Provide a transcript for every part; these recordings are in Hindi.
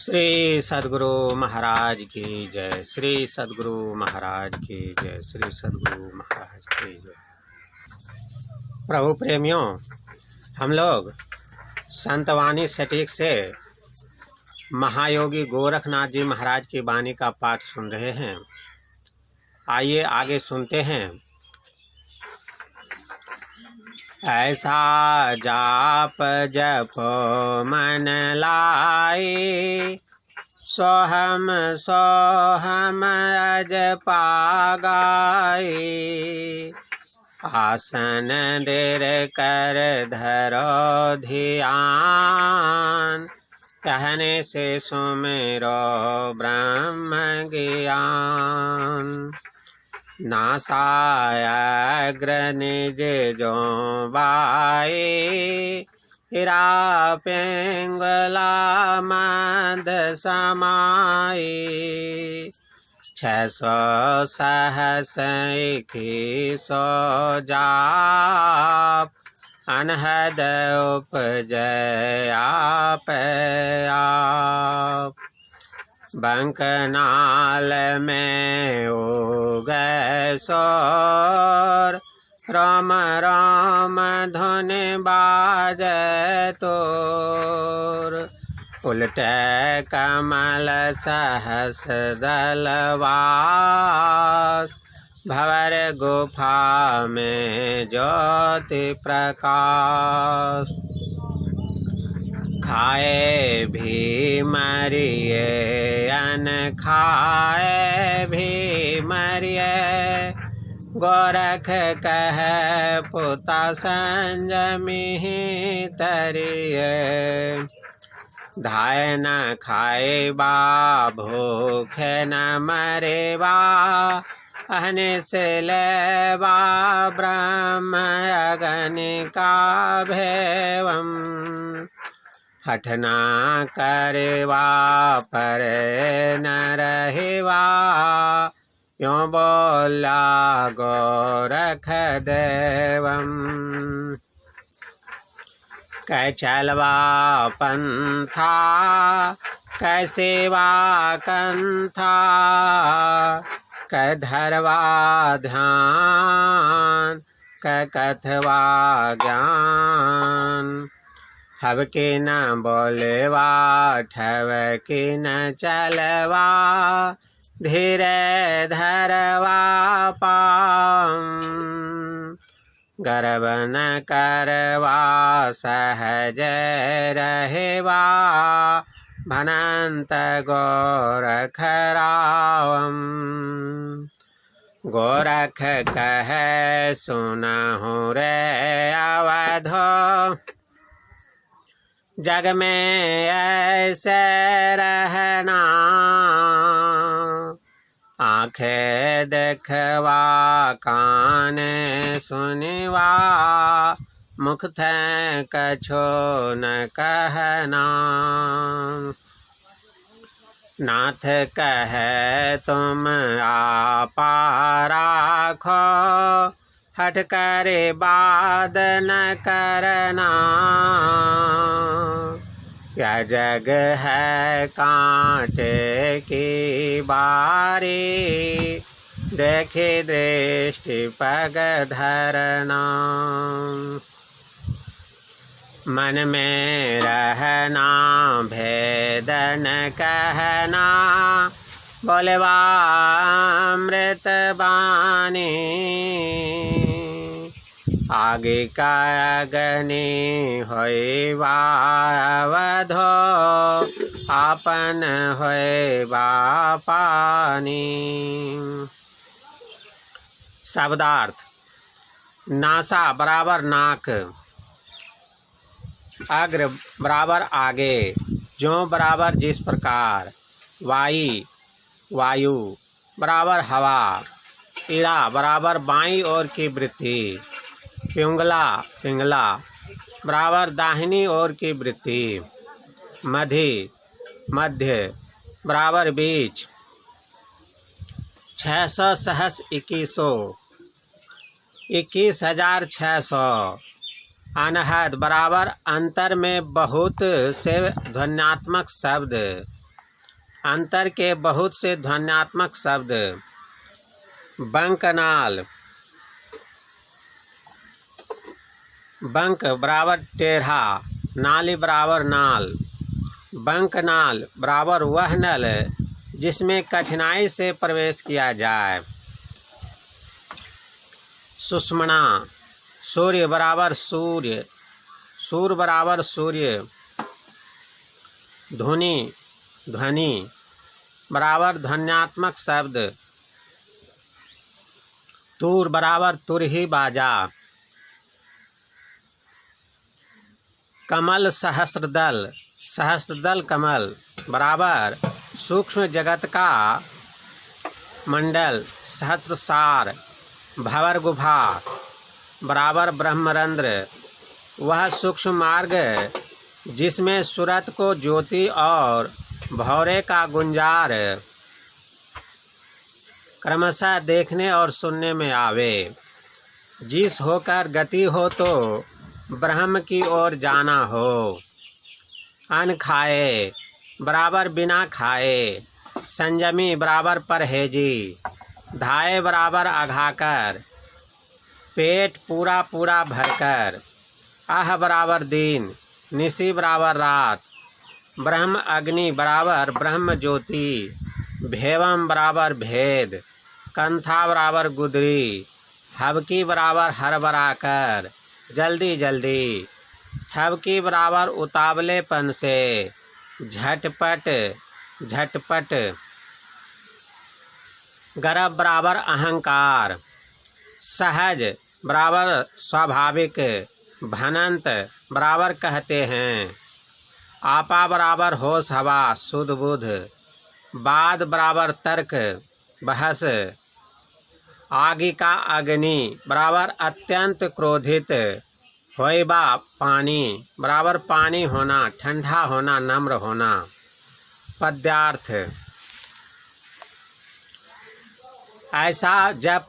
श्री सद्गुरु महाराज की जय। श्री सद्गुरु महाराज की जय। श्री सद्गुरु महाराज की जय। प्रभु प्रेमियों, हम लोग संतवाणी सटीक से महायोगी गोरखनाथ जी महाराज की वाणी का पाठ सुन रहे हैं। आइए आगे सुनते हैं। ऐसा जाप जप मन लाई, सोहम सोहम अज पागाई। आसन देर कर धरो ध्यान, कहने से सुमेरो ब्रह्म ज्ञान। नासायाग्र निज जो बाई, हीरा पिंगला मद समाई। 600 सहस 2100 जाप, अनहद उपजय आप आप। बंकनाल में उगै सोर, राम राम धुन बाजै तोर। उलटे कमल सहस दलवास, भंवर गुफा में ज्योति प्रकाश। खाए भी मरिए अन खाए भी मरिए, गोरख कह पुता संजमी तरिए। धाय न खाए बा भूखे न मरे बा, अहने से ले बा ब्रह्म अग्नि का भेवम। हठना करेवा पर न रहेवा, यों बोला गोरख देवम। कै चलवा पंथा कैसेवा कंथा, कै धरवा ध्यान कै कथवा ज्ञान। हब के न बोलेवा ठव के न चलवा, धीरे धरवा पाम। गर्व न करवा सहज रहेवा, भनंत गोरख रावम। गोरख कह सुनहु रे अवधो, जग में ऐसे रहना। आँखें देखवा कान सुनवा, मुख थे कछो न कहना। नाथ कहे तुम आपा राखो, हट करे बाद न करना। क्या जग है कांटे की बारी, देखे दृष्टि पग धरना। मन में रहना भेदन कहना, बोलवा अमृत बानी। आगे का अग्नि होइबा अवधो, आपन होइबा पानी। शब्दार्थ: नासा बराबर नाक, अग्र बराबर आगे, जो बराबर जिस प्रकार। वायु बराबर हवा, इड़ा बराबर बाईं ओर की वृत्ति। पिंगला बराबर दाहिनी ओर की वृत्ति। मध्य बराबर बीच। 600 सहस 2100, 21,600। अनहद बराबर अंतर में बहुत से ध्वन्यात्मक शब्द। अंतर के बहुत से ध्वन्यात्मक शब्द। बंकनाल, बंक बराबर टेढ़ा, नाली बराबर नाल। बंकनाल बराबर वह नल जिसमें कठिनाई से प्रवेश किया जाए। सुषमणा, सूर्य बराबर सूर्य, सूर बराबर सूर्य। धुनि, ध्वनि बराबर ध्वन्यात्मक शब्द। तूर बराबर तुरही बाजा। कमल सहस्त्रदल, सहस्त्रदल कमल बराबर सूक्ष्म जगत का मंडल सहस्त्रसार। भंवर गुफा बराबर ब्रह्मरंध्र, वह सूक्ष्म मार्ग जिसमें सूरत को ज्योति और भौरे का गुंजार क्रमशः देखने और सुनने में आवे। जिस होकर गति हो तो ब्रह्म की ओर जाना हो। अन्न खाए बराबर बिना खाए। संयमी बराबर परहेजी। धाये बराबर अघाकर, पेट पूरा पूरा भरकर। आह बराबर दिन, निशी बराबर रात। ब्रह्म अग्नि बराबर ब्रह्म ज्योति। भेवम बराबर भेद। कंथा बराबर गुदरी। हबकी बराबर हरबराकर, जल्दी जल्दी। ठबकी बराबर उतावलेपन से, झटपट झटपट। गर्व बराबर अहंकार। सहज बराबर स्वाभाविक। भनंत बराबर कहते हैं। आपा बराबर होश हवा, सुध बुध। बाद बराबर तर्क, बहस। आगे का अग्नि बराबर अत्यंत क्रोधित। होइबा पानी बराबर पानी होना, ठंडा होना, नम्र होना। पद्यार्थ, ऐसा जप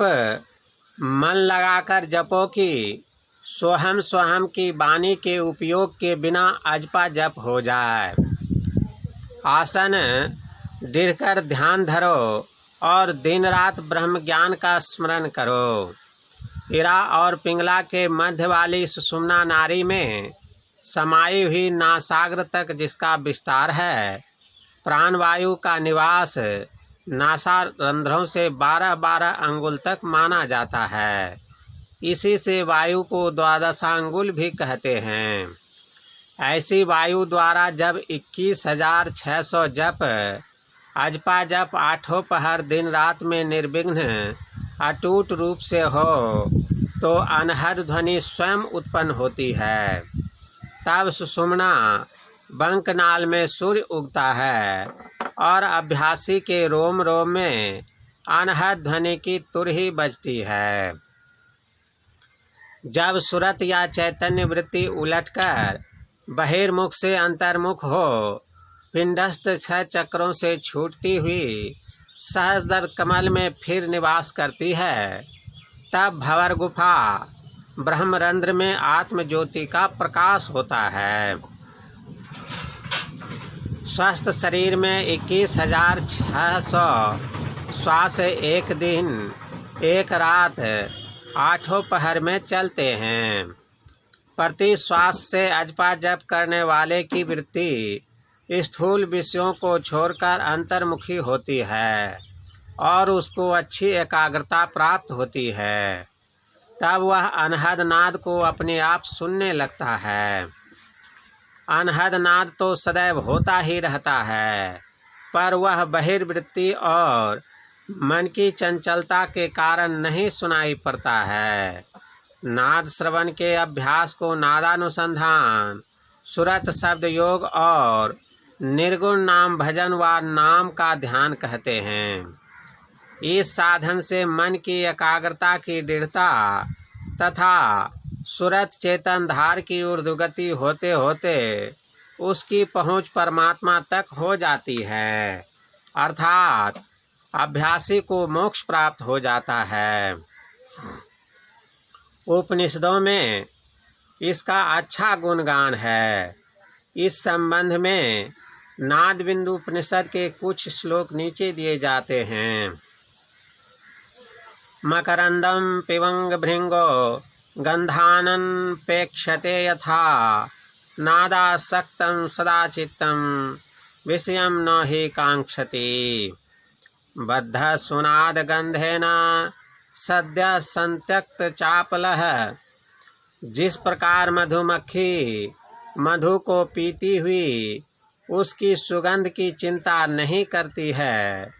मन लगाकर जपो कि सोहम सोहम की वाणी के उपयोग के बिना अजपा जप हो जाए। आसन दृढ़ कर ध्यान धरो और दिन रात ब्रह्म ज्ञान का स्मरण करो। हीरा और पिंगला के मध्य वाली सुषुम्ना नाड़ी में समाई हुई नासाग्र तक जिसका विस्तार है, प्राणवायु का निवास नासा रंध्रों से 12-12 अंगुल तक माना जाता है। इसी से वायु को 12 अंगुल भी कहते हैं। ऐसी वायु द्वारा जब 21,600 जप अजपा जप 8 पहर दिन रात में निर्विघ्न अटूट रूप से हो तो अनहद ध्वनि स्वयं उत्पन्न होती है। तब सुषुम्ना बंकनाल में सूर्य उगता है और अभ्यासी के रोम रोम में अनहद ध्वनि की तुरही बजती है। जब सुरत या चैतन्य वृत्ति उलटकर बहिर्मुख से अंतर्मुख हो पिंडस्थ 6 चक्रों से छूटती हुई सहस्त्र कमल में फिर निवास करती है, तब भंवर गुफा ब्रह्मरंध्र में आत्म ज्योति का प्रकाश होता है। स्वस्थ शरीर में 21,600 श्वास एक दिन एक रात 8 पहर में चलते हैं। प्रति श्वास से अजपा जप करने वाले की वृत्ति स्थूल विषयों को छोड़कर अंतर्मुखी होती है और उसको अच्छी एकाग्रता प्राप्त होती है। तब वह अनहद नाद को अपने आप सुनने लगता है। अनहद नाद तो सदैव होता ही रहता है, पर वह बहिर्वृत्ति और मन की चंचलता के कारण नहीं सुनाई पड़ता है। नाद श्रवण के अभ्यास को नादानुसंधान, सुरत शब्द योग और निर्गुण नाम भजन व नाम का ध्यान कहते हैं। इस साधन से मन की एकाग्रता की दृढ़ता तथा सुरत चेतन धार की ऊर्ध्वगति होते होते उसकी पहुंच परमात्मा तक हो जाती है, अर्थात अभ्यासी को मोक्ष प्राप्त हो जाता है। उपनिषदों में इसका अच्छा गुणगान है। इस संबंध में नाद बिंदु उपनिषद के कुछ श्लोक नीचे दिए जाते हैं। मकरंदम पिबंग भृंगो गंधानन पेक्षते यथा नादासक्तं सदा चित्तं विषयं न हि कांक्षति। बद्ध सुनाद गंधेन सद्य संत्यक्त चापलः। जिस प्रकार मधुमक्खी मधु को पीती हुई उसकी सुगंध की चिंता नहीं करती है,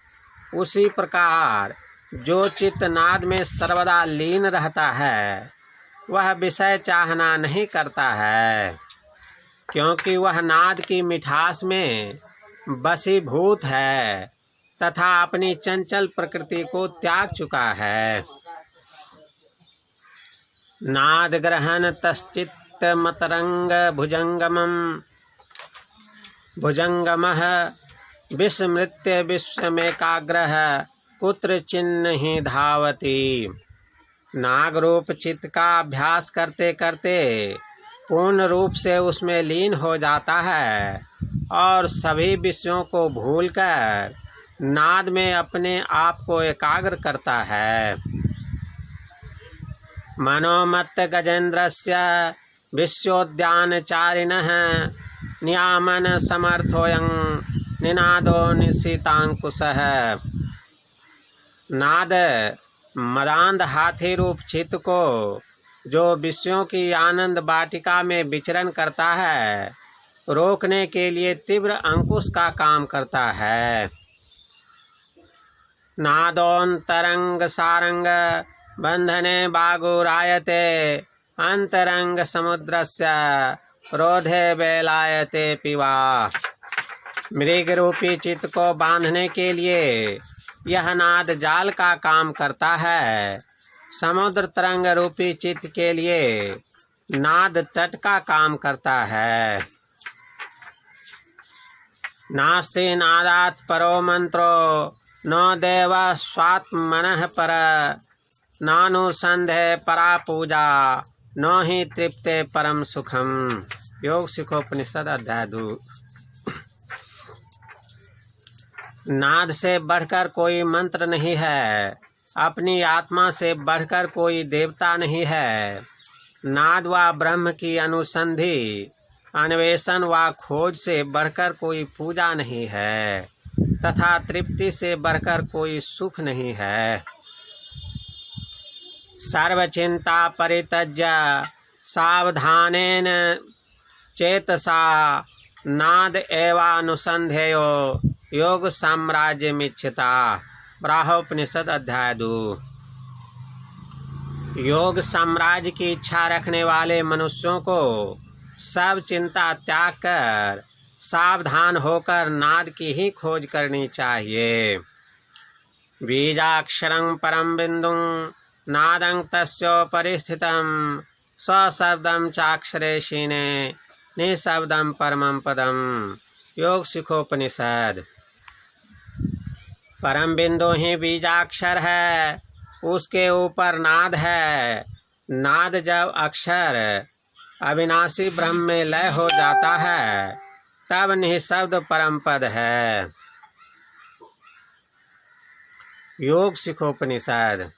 उसी प्रकार जो चित्त नाद में सर्वदा लीन रहता है वह विषय चाहना नहीं करता है, क्योंकि वह नाद की मिठास में बसीभूत है तथा अपनी चंचल प्रकृति को त्याग चुका है। नाद ग्रहण तश्चित्त मतरंग भुजंगमः विस्मृत्य विश्वमेकाग्रह कुत्र चिन्ह ही धावति। नागरूप चित्त का अभ्यास करते करते पूर्ण रूप से उसमें लीन हो जाता है और सभी विषयों को भूलकर नाद में अपने आप को एकाग्र करता है। मनोमत्त गजेन्द्रस्य विश्वोद्यानचारिणः नियामन समर्थोऽयं निनादो निशितांकुशः। नाद मदांध हाथी रूप चित्त को जो विषयों की आनंद वाटिका में विचरण करता है रोकने के लिए तीव्र अंकुश का काम करता है। नादोन्तरंग सारंग बंधने बागुरायते अंतरंग समुद्रस्य रोधे बेलायते पिवा। मृग रूपी चित्त को बांधने के लिए यह नाद जाल का काम करता है। समुद्र तरंग रूपी चित्त के लिए नाद तट का काम करता है। नास्ति नादात् परो मंत्रो न देव स्वात्मनः पर नानुसंधे परा पूजा न ही तृप्ते परम सुखम। योग सिखोपनिषद अध्याय 2। नाद से बढ़कर कोई मंत्र नहीं है, अपनी आत्मा से बढ़कर कोई देवता नहीं है। नाद व ब्रह्म की अनुसंधि अन्वेषण व खोज से बढ़कर कोई पूजा नहीं है तथा तृप्ति से बढ़कर कोई सुख नहीं है। सर्वचिंता परित्यज्य सावधानेन चेतसा नाद एवानुसंधेयो योग साम्राज्यमिच्छता। ब्राह्मोपनिषद अध्याय 2। योग साम्राज्य की इच्छा रखने वाले मनुष्यों को सब चिंता त्याग कर सावधान होकर नाद की ही खोज करनी चाहिए। बीजाक्षरं परम बिंदुं नादं तस्योपरि स्थितं सशब्दं चाक्षरे क्षीणे निःशब्दं परमं पदं। योग सिखोपनिषद। परम बिंदु ही बीजाक्षर है, उसके ऊपर नाद है। नाद जब अक्षर अविनाशी ब्रह्म में लय हो जाता है तब निःशब्द परम पद है। योग सिखोपनिषद।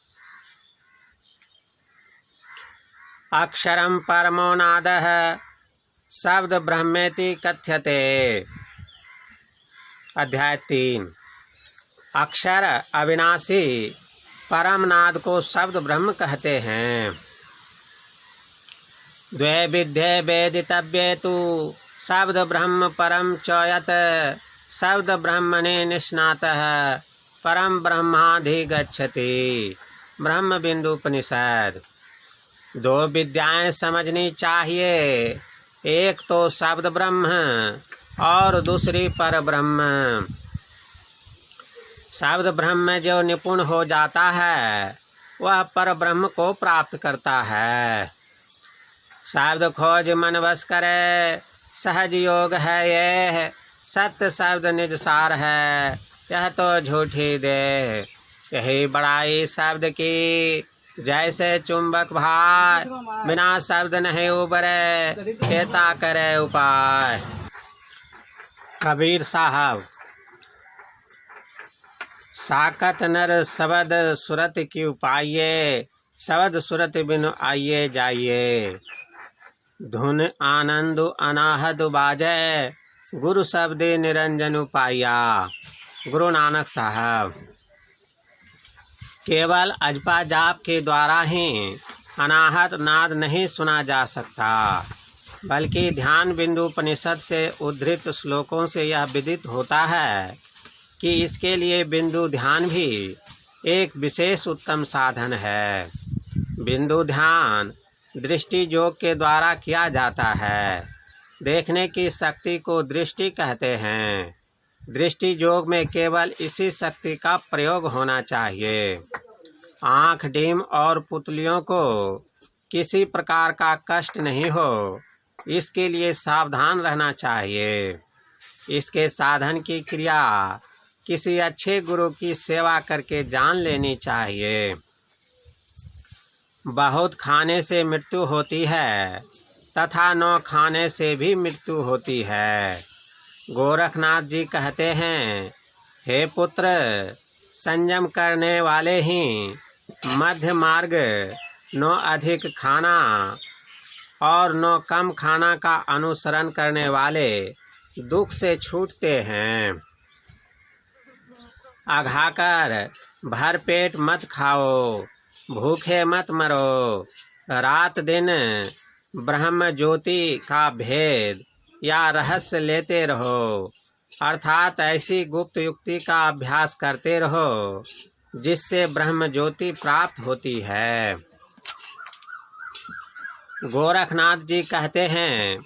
अक्षरम परमो नादः शब्द ब्रह्मेति कथ्यते। अध्याय 3। अक्षर अविनाशी परम नाद को शब्द ब्रह्म कहते हैं। द्वे विद्ये वेदितव्ये तु शब्द ब्रह्म परम च यत् शब्द ब्रह्मणे निष्णातः परम ब्रह्माधिगच्छति। ब्रह्म बिंदु उपनिषद। 2 विद्याएं समझनी चाहिए, एक तो शब्द ब्रह्म और दूसरी पर ब्रह्म। शब्द ब्रह्म में जो निपुण हो जाता है वह पर ब्रह्म को प्राप्त करता है। शब्द खोज मन वश करे सहज योग है ये, सत्य शब्द निज सार है यह तो झूठी दे। यही बड़ाई शब्द की जैसे चुंबक भार, बिना शब्द नहीं उबरे चेता करे उपाय। कबीर साहब, साकत नर शबद सुरत की उपाये, शबद सुरत बिनु आइए जाइए। धुन आनंद अनाहद बाजै, गुरु शब्दे निरंजन पाया। गुरु नानक साहब, केवल अजपा जाप के द्वारा ही अनाहत नाद नहीं सुना जा सकता, बल्कि ध्यान बिंदु उपनिषद से उद्धृत श्लोकों से यह विदित होता है कि इसके लिए बिंदु ध्यान भी एक विशेष उत्तम साधन है। बिंदु ध्यान दृष्टि योग के द्वारा किया जाता है। देखने की शक्ति को दृष्टि कहते हैं। दृष्टि योग में केवल इसी शक्ति का प्रयोग होना चाहिए। आँख डीम और पुतलियों को किसी प्रकार का कष्ट नहीं हो, इसके लिए सावधान रहना चाहिए। इसके साधन की क्रिया किसी अच्छे गुरु की सेवा करके जान लेनी चाहिए। बहुत खाने से मृत्यु होती है तथा न खाने से भी मृत्यु होती है। गोरखनाथ जी कहते हैं, हे पुत्र, संयम करने वाले ही मध्य मार्ग, न अधिक खाना और न कम खाना का अनुसरण करने वाले दुख से छूटते हैं। अघाकर भर पेट मत खाओ, भूखे मत मरो। रात दिन ब्रह्म ज्योति का भेद या रहस्य लेते रहो, अर्थात ऐसी गुप्त युक्ति का अभ्यास करते रहो जिससे ब्रह्म ज्योति प्राप्त होती है। गोरखनाथ जी कहते हैं,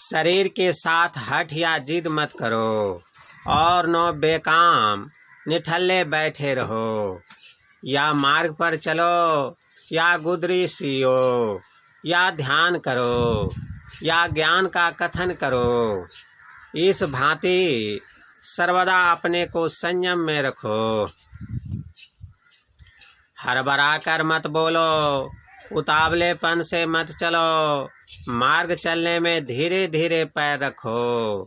शरीर के साथ हठ या जिद मत करो और न बेकाम निठल्ले बैठे रहो। या मार्ग पर चलो, या गुदरी सियो, या ध्यान करो, या ज्ञान का कथन करो। इस भांति सर्वदा अपने को संयम में रखो। हड़बड़ा कर मत बोलो, उतावलेपन से मत चलो। मार्ग चलने में धीरे धीरे पैर रखो।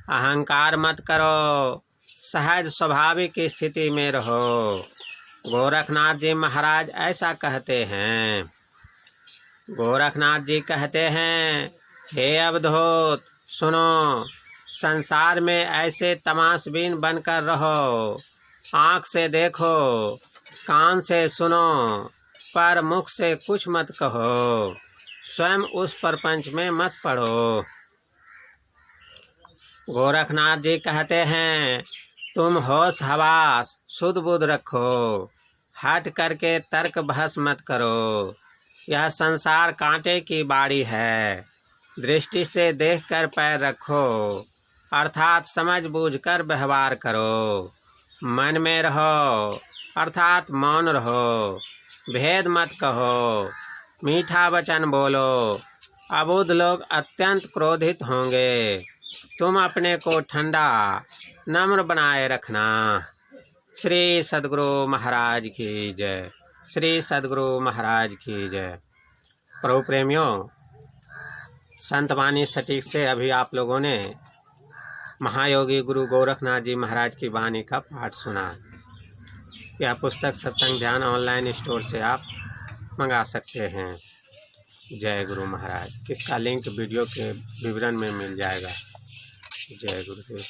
अहंकार मत करो, सहज स्वाभाविक स्थिति में रहो। गोरखनाथ जी महाराज ऐसा कहते हैं। गोरखनाथ जी कहते हैं, हे अवधूत, सुनो, संसार में ऐसे तमाशबीन बनकर रहो। आँख से देखो, कान से सुनो, पर मुख से कुछ मत कहो। स्वयं उस प्रपंच में मत पड़ो। गोरखनाथ जी कहते हैं, तुम होश हवास शुद्ध बुद्ध रखो। हट करके तर्क बहस मत करो। यह संसार कांटे की बाड़ी है। दृष्टि से देखकर पैर रखो, अर्थात समझ बूझकर व्यवहार करो। मन में रहो, अर्थात मौन रहो। भेद मत कहो, मीठा वचन बोलो। अबुध लोग अत्यंत क्रोधित होंगे। तुम अपने को ठंडा नम्र बनाए रखना। श्री सद्गुरु महाराज की जय। श्री सद्गुरु महाराज की जय। प्रभु प्रेमियों, संत वाणी सटीक से अभी आप लोगों ने महायोगी गुरु गोरखनाथ जी महाराज की वाणी का पाठ सुना। यह पुस्तक सत्संग ध्यान ऑनलाइन स्टोर से आप मंगा सकते हैं। जय गुरु महाराज। इसका लिंक वीडियो के विवरण में मिल जाएगा। जय गुरुदेव।